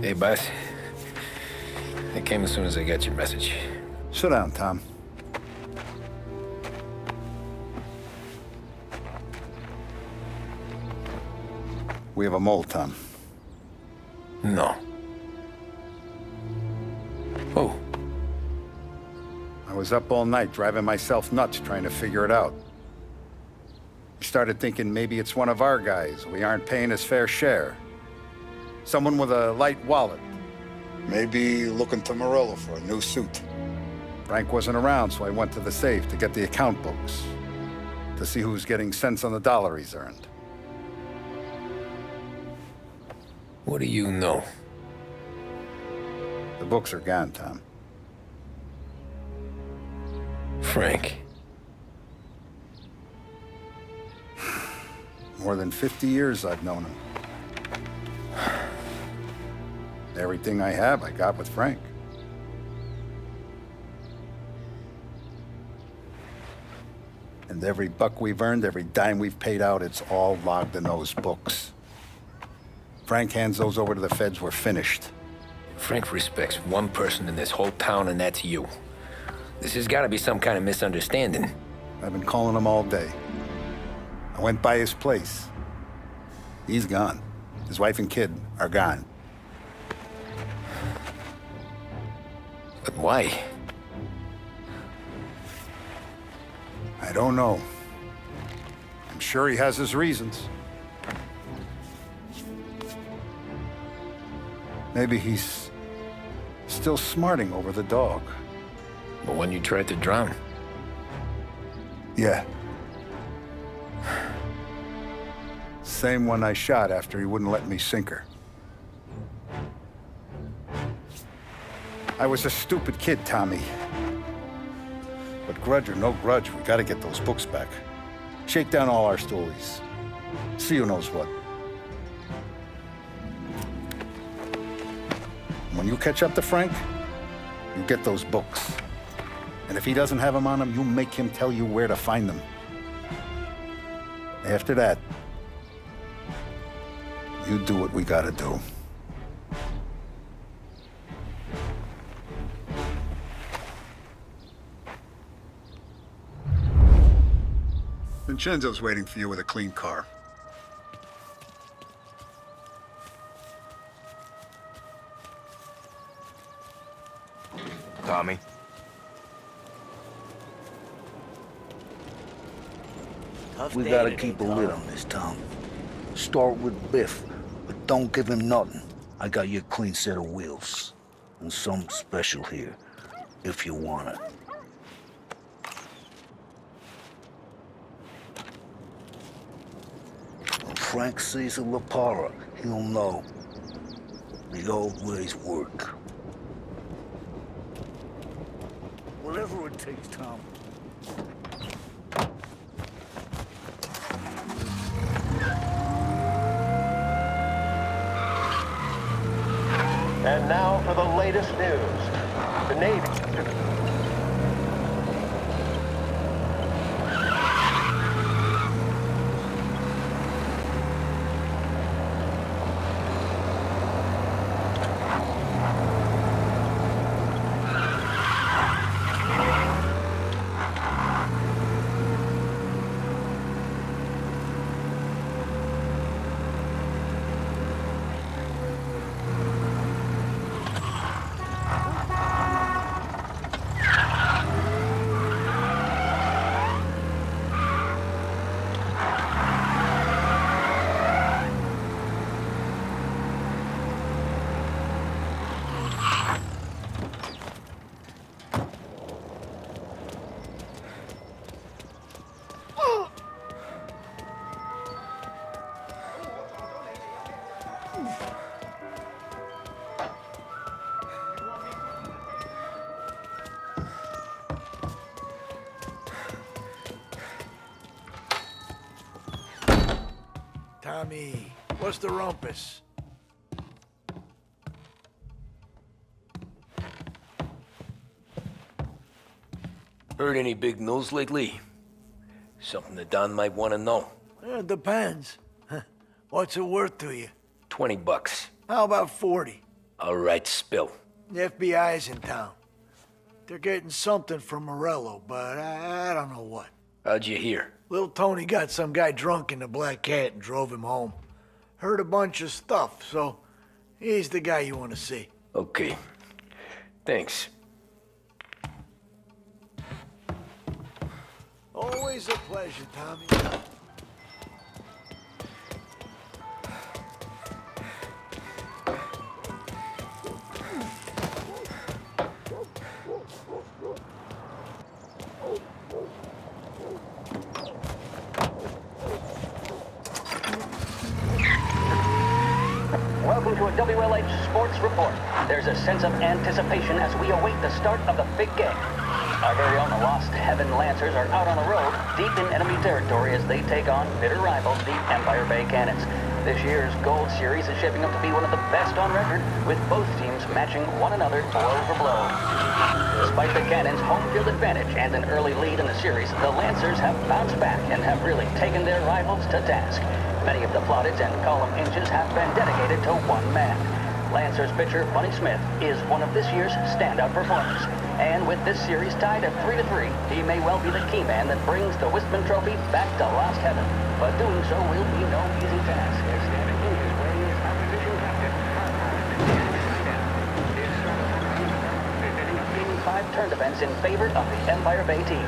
Hey, boss. I came as soon as I got your message. Sit down, Tom. We have a mole, Tom. No. Oh. I was up all night driving myself nuts trying to figure it out. I started thinking maybe it's one of our guys. We aren't paying his fair share. Someone with a light wallet. Maybe looking to Morello for a new suit. Frank wasn't around, so I went to the safe to get the account books. To see who's getting cents on the dollar he's earned. What do you know? The books are gone, Tom. Frank. More than 50 years I've known him. Everything I have, I got with Frank. And every buck we've earned, every dime we've paid out, it's all logged in those books. Frank hands those over to the feds, we're finished. Frank respects one person in this whole town, and that's you. This has got to be some kind of misunderstanding. I've been calling him all day. I went by his place. He's gone. His wife and kid are gone. But why? I don't know. I'm sure he has his reasons. Maybe he's still smarting over the dog. But when you tried to drown? Yeah. Same one I shot after he wouldn't let me sink her. I was a stupid kid, Tommy. But grudge or no grudge, we gotta get those books back. Shake down all our stories. See who knows what. When you catch up to Frank, you get those books. And if he doesn't have them on him, you make him tell you where to find them. After that, you do what we gotta do. Vincenzo's waiting for you with a clean car. Tommy? We gotta keep a lid on this, Tom. Start with Biff, but don't give him nothing. I got you a clean set of wheels. And some special here, if you want it. When Frank sees a La Parra, he'll know. The old ways work. Whatever it takes, Tom. And now for the latest news. The Navy... Tommy, what's the rumpus? Heard any big news lately? Something that Don might want to know. It depends. What's it worth to you? $20. How about 40? All right, spill. The FBI's in town. They're getting something from Morello, but I don't know what. How'd you hear? Little Tony got some guy drunk in the Black Cat and drove him home. Heard a bunch of stuff, so he's the guy you want to see. Okay. Thanks. Always a pleasure, Tommy. Welcome to a WLH Sports Report. There's a sense of anticipation as we await the start of the big game. Our very own Lost Heaven Lancers are out on the road, deep in enemy territory as they take on bitter rivals, the Empire Bay Cannons. This year's Gold Series is shaping up to be one of the best on record, with both teams matching one another blow for blow. Despite the Cannons' home field advantage and an early lead in the series, the Lancers have bounced back and have really taken their rivals to task. Many of the plaudits and column inches have been dedicated to one man. Lancers pitcher Bunny Smith is one of this year's standout performers. And with this series tied at 3-3, he may well be the key man that brings the Wistman Trophy back to Lost Heaven. But doing so will be no easy task. As standing in his way is opposition captain. 5 turn events in favor of the Empire Bay team.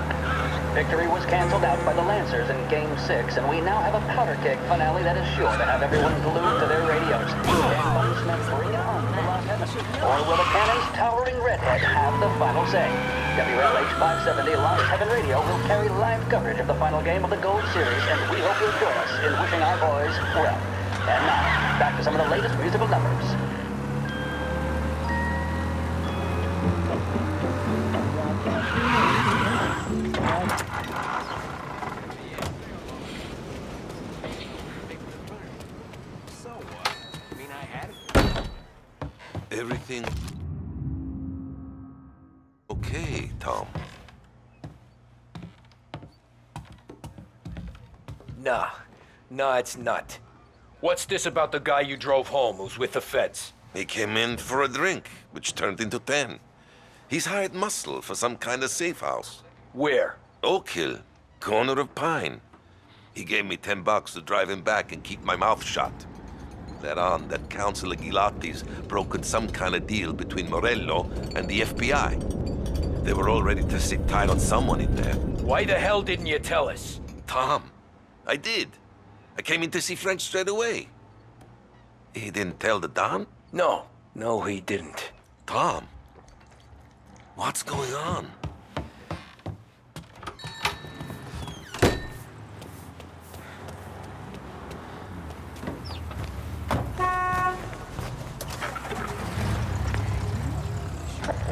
Victory was canceled out by the Lancers in Game 6, and we now have a powder keg finale that is sure to have everyone glued to their radios. Can Bunny Smith bring it home to Lost Heaven? Or will the Cannons' towering redhead have the final say? WLH 570 Lost Heaven Radio will carry live coverage of the final game of the Gold Series, and we hope you'll join us in wishing our boys well. And now, back to some of the latest musical numbers. Everything okay, Tom? Nah, it's not. What's this about the guy you drove home who's with the feds? He came in for a drink, which turned into 10. He's hired muscle for some kind of safe house. Where? Oak Hill, corner of Pine. He gave me $10 to drive him back and keep my mouth shut. Let on that Councilor Gilatti's brokered some kind of deal between Morello and the FBI. They were all ready to sit tight on someone in there. Why the hell didn't you tell us? Tom, I did. I came in to see French straight away. He didn't tell the Don? No, he didn't. Tom, what's going on?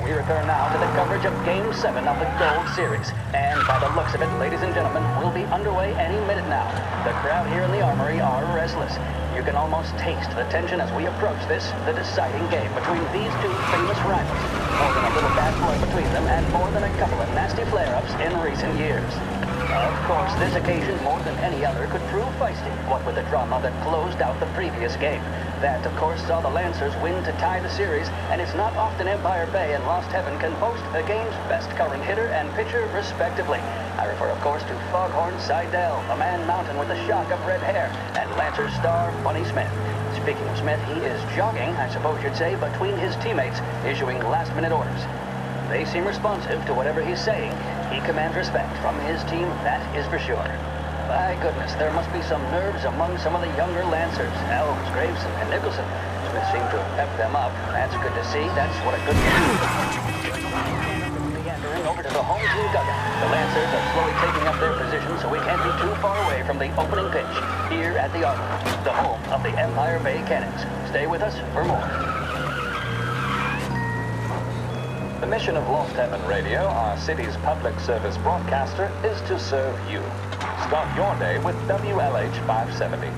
We return now to the coverage of Game 7 of the Gold Series. And by the looks of it, ladies and gentlemen, we'll be underway any minute now. The crowd here in the Armory are restless. You can almost taste the tension as we approach this, the deciding game between these two famous rivals. More than a little bad blood between them, and more than a couple of nasty flare-ups in recent years. Of course, this occasion, more than any other, could prove feisty, what with the drama that closed out the previous game. That, of course, saw the Lancers win to tie the series, and it's not often Empire Bay and Lost Heaven can boast the game's best current hitter and pitcher, respectively. I refer, of course, to Foghorn Seidel, a man mountain with a shock of red hair, and Lancers star Bunny Smith. Speaking of Smith, he is jogging, I suppose you'd say, between his teammates, issuing last-minute orders. They seem responsive to whatever he's saying. He commands respect from his team, that is for sure. My goodness, there must be some nerves among some of the younger Lancers. Elves, Graveson, and Nicholson. Smith seemed to have pepped them up. That's good to see. That's what a good meandering over to the home team dugout. The Lancers are slowly taking up their position, so we can't be too far away from the opening pitch here at the Armory, the home of the Empire Bay Cannons. Stay with us for more. The mission of Lost Heaven Radio, our city's public service broadcaster, is to serve you. Start your day with WLH 570.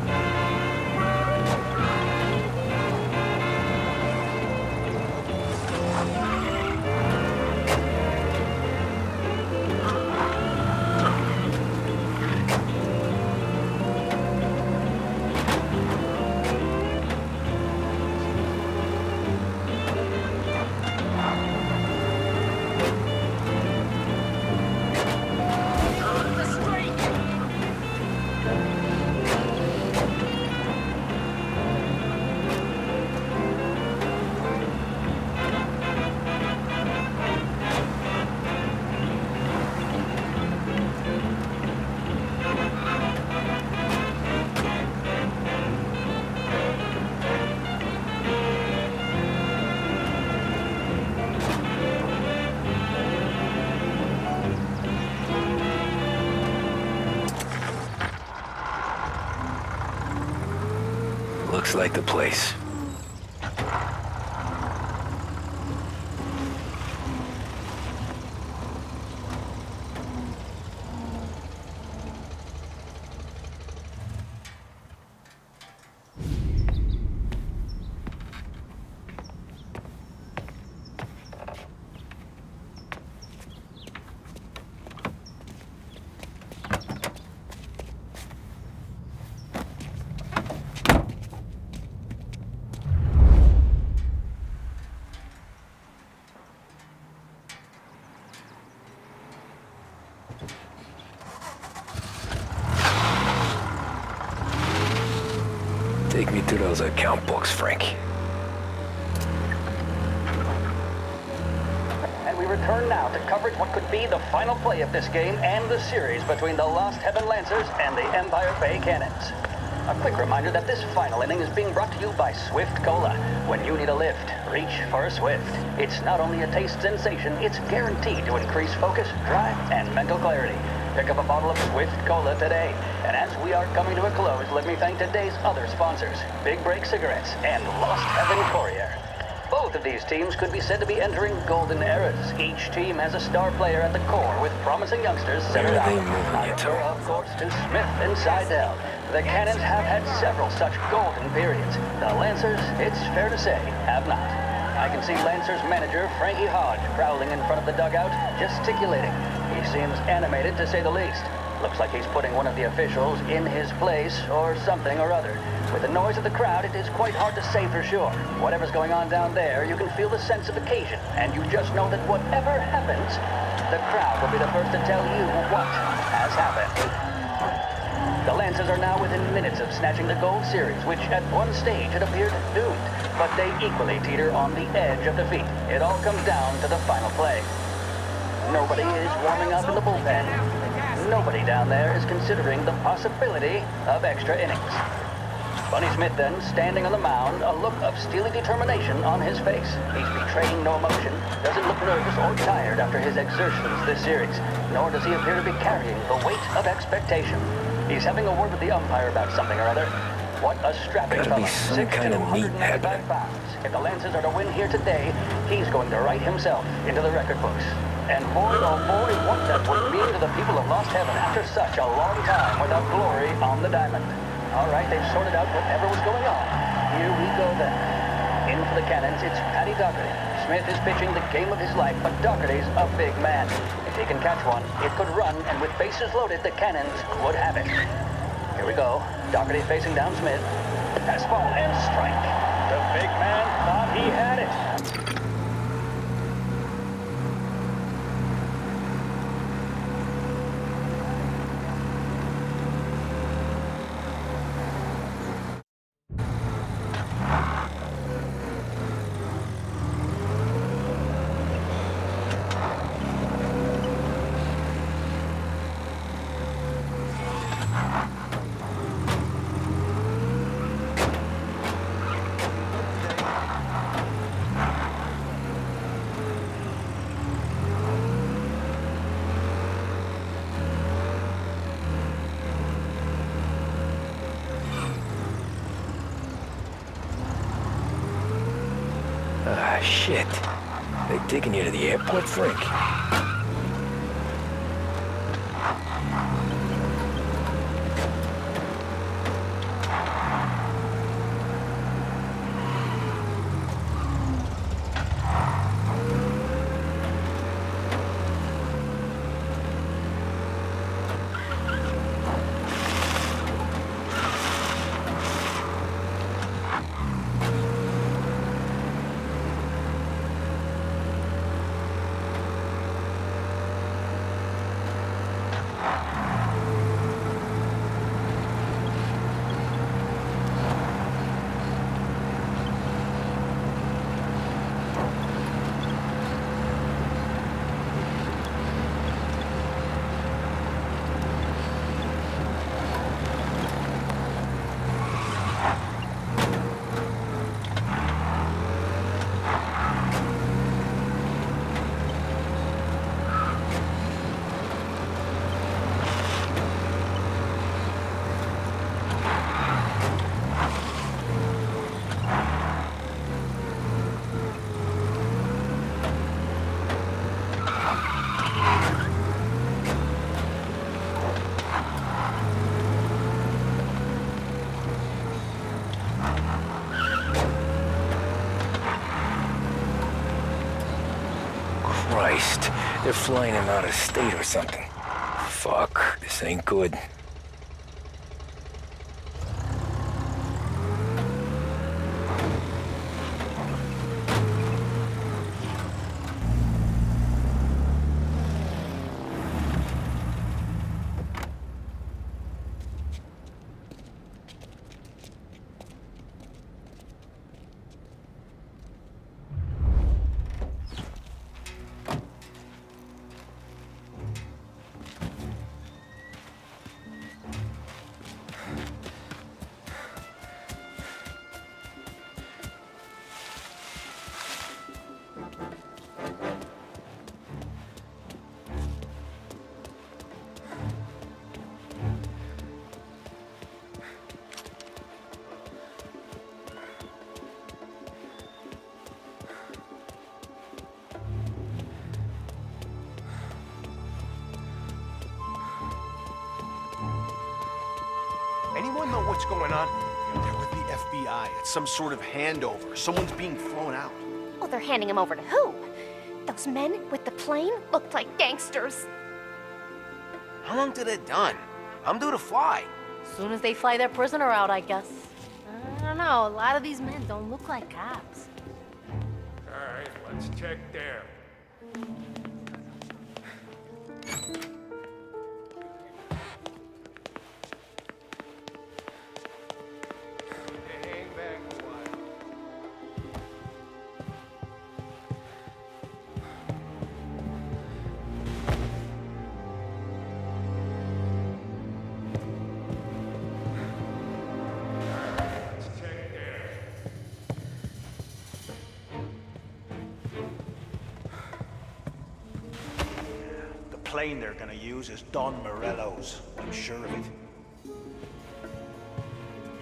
Looks like the place. Take me to those account books, Frank. And we return now to coverage what could be the final play of this game and the series between the Lost Heaven Lancers and the Empire Bay Cannons. A quick reminder that this final inning is being brought to you by Swift Cola. When you need a lift, reach for a Swift. It's not only a taste sensation, it's guaranteed to increase focus, drive, and mental clarity. Pick up a bottle of Swift Cola today. And as we are coming to a close, let me thank today's other sponsors, Big Break Cigarettes and Lost Heaven Courier. Both of these teams could be said to be entering golden eras. Each team has a star player at the core with promising youngsters centered out. I refer, of course, to Smith and Seidel. The Cannons have had several such golden periods. The Lancers, it's fair to say, have not. I can see Lancers manager Frankie Hodge prowling in front of the dugout, gesticulating. He seems animated, to say the least. Looks like he's putting one of the officials in his place, or something or other. With the noise of the crowd, it is quite hard to say for sure. Whatever's going on down there, you can feel the sense of occasion, and you just know that whatever happens, the crowd will be the first to tell you what has happened. The Lancers are now within minutes of snatching the Gold Series, which at one stage had appeared doomed, but they equally teeter on the edge of defeat. It all comes down to the final play. Nobody is warming up in the bullpen. Nobody down there is considering the possibility of extra innings. Bunny Smith then, standing on the mound, a look of steely determination on his face. He's betraying no emotion, doesn't look nervous or tired after his exertions this series, nor does he appear to be carrying the weight of expectation. He's having a word with the umpire about something or other. What a strapping Gotta be fellow, some 6'2", kind of meat 195 happening. pounds. If the Lancers are to win here today, he's going to write himself into the record books. And boy, oh boy, what that would mean to the people of Lost Heaven after such a long time without glory on the diamond. All right, they've sorted out whatever was going on. Here we go then. In for the Cannons, it's Paddy Doherty. Smith is pitching the game of his life, but Doherty's a big man. If he can catch one, it could run, and with bases loaded, the Cannons would have it. Here we go. Doherty facing down Smith. Fastball and strike. The big man thought he had it. Ah, shit. They taking you to the airport, Frank? They're flying him out of state or something. Fuck, this ain't good. Anyone know what's going on? They're with the FBI. It's some sort of handover. Someone's being flown out. Oh, they're handing him over to who? Those men with the plane looked like gangsters. How long till they're done? I'm due to fly. Soon as they fly their prisoner out, I guess. I don't know, a lot of these men don't look like cops. All right, let's check there. Hang back a while. Let's check there. The plane they're gonna use is Don Morello's. I'm sure of it.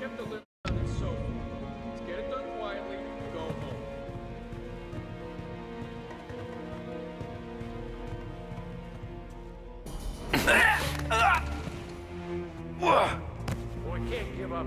Kept the lid on it so far. Let's get it done quietly and go home. Boy, can't give up.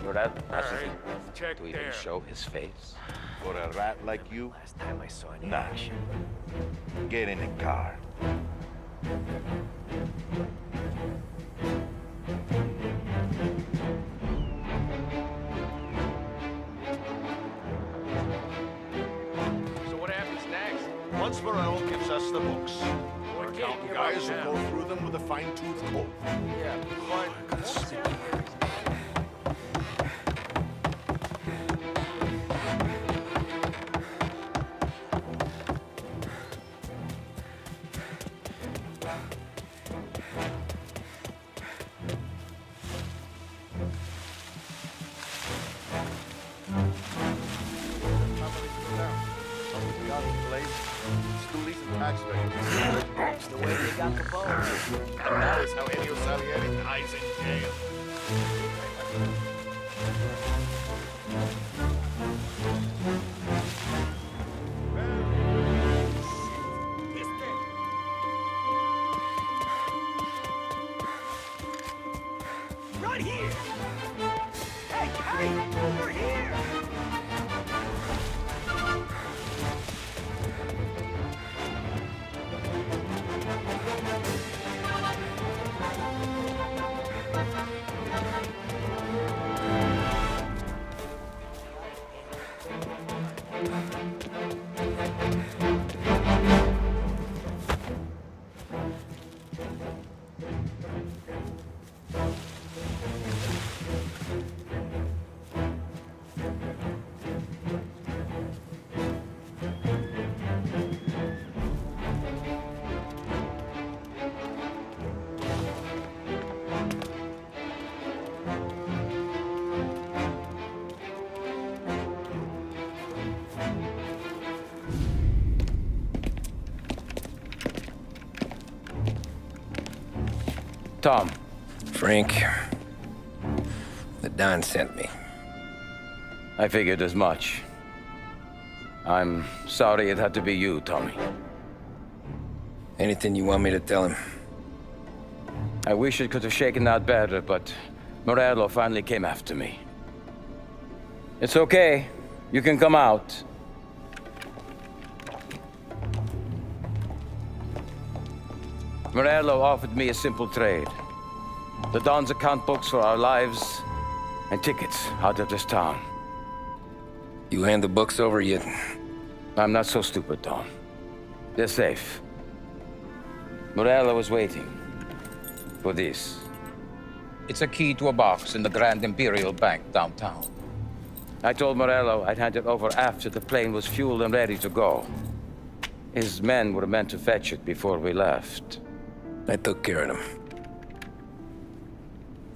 You're that All right, let's check to even there. show his face. For a rat like you, Last time I saw any Nah. action. get in the car. So what happens next? Once Morello gives us the books, Boy, our can't accountant give up guys will now. go through them with a fine-tooth comb. Yeah, but Stoolies and tax records. That's the way they got the bone. And that is how Enio Salieri dies in jail. Right here! Hey, over here! Tom. Frank. Don sent me. I figured as much. I'm sorry it had to be you, Tommy. Anything you want me to tell him? I wish it could have shaken out better, but Morello finally came after me. It's okay. You can come out. Morello offered me a simple trade. The Don's account books for our lives and tickets out of this town. You hand the books over yet? I'm not so stupid, Don. They're safe. Morello was waiting for this. It's a key to a box in the Grand Imperial Bank downtown. I told Morello I'd hand it over after the plane was fueled and ready to go. His men were meant to fetch it before we left. I took care of them.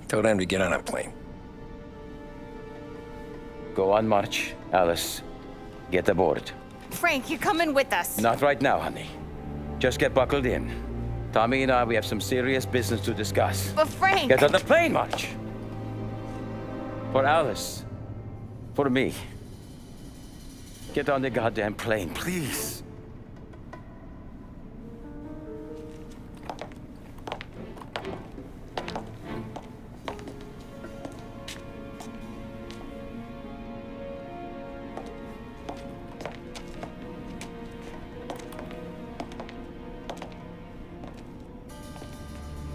Told them to get on a plane. Go on, March. Alice, get aboard. Frank, you're coming with us. Not right now, honey. Just get buckled in. Tommy and I, we have some serious business to discuss. But Frank... Get on the plane, March! For Alice. For me. Get on the goddamn plane, please.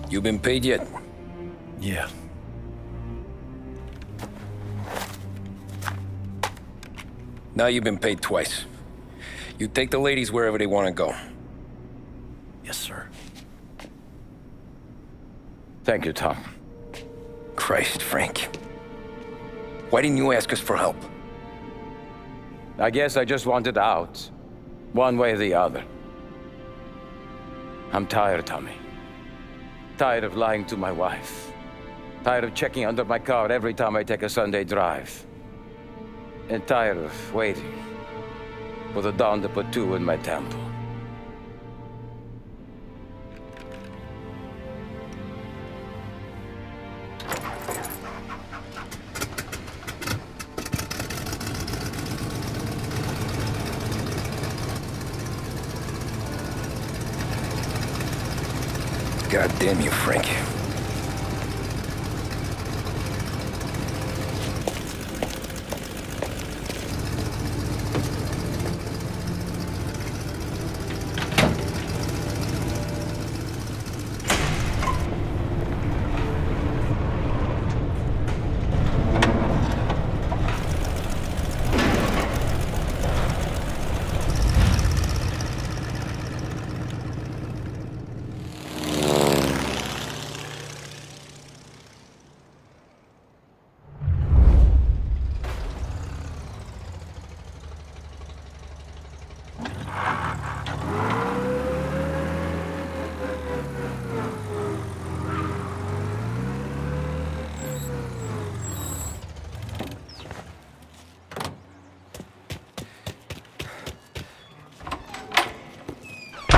You been paid yet? Yeah. Now you've been paid twice. You take the ladies wherever they want to go. Yes, sir. Thank you, Tom. Christ, Frank. Why didn't you ask us for help? I guess I just wanted out. One way or the other. I'm tired, Tommy. Tired of lying to my wife. Tired of checking under my car every time I take a Sunday drive. And tired of waiting for the dawn to put two in my temple. God damn you, Frank.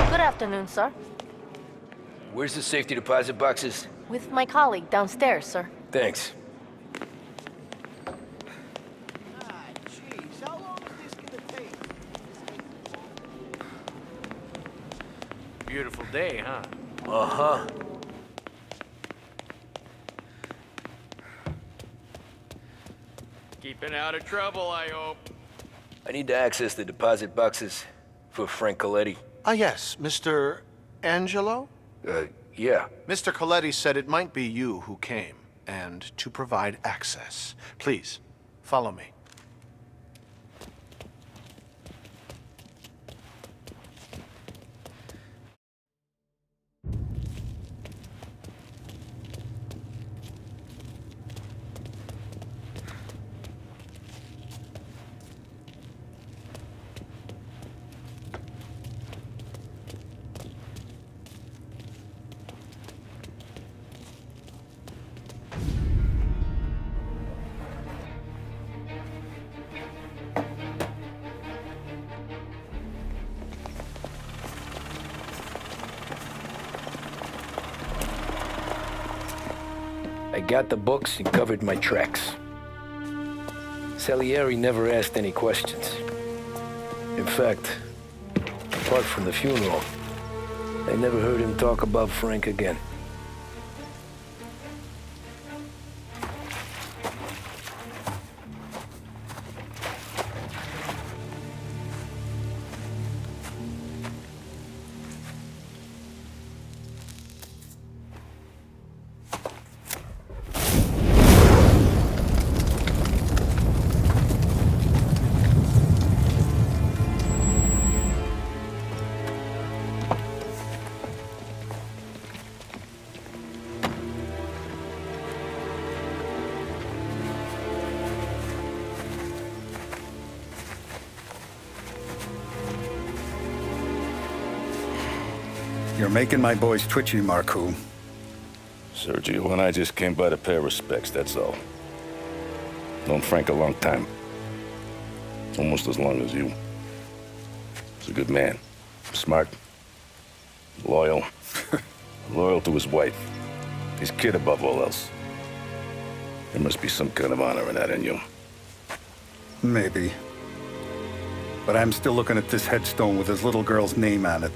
Good afternoon, sir. Where's the safety deposit boxes? With my colleague downstairs, sir. Thanks. Jeez, how long is this gonna take? Beautiful day, huh? Uh-huh. Keeping out of trouble, I hope. I need to access the deposit boxes for Frank Coletti. Ah, yes, Mr. Angelo? Yeah. Mr. Coletti said it might be you who came, and to provide access. Please, follow me. got the books and covered my tracks. Salieri never asked any questions. In fact, apart from the funeral, I never heard him talk about Frank again. You're making my boys twitchy, Marku. Sergio and I just came by to pay respects, that's all. Known Frank a long time. Almost as long as you. He's a good man. Smart. Loyal. Loyal to his wife. His kid above all else. There must be some kind of honor in that in you. Maybe. But I'm still looking at this headstone with his little girl's name on it.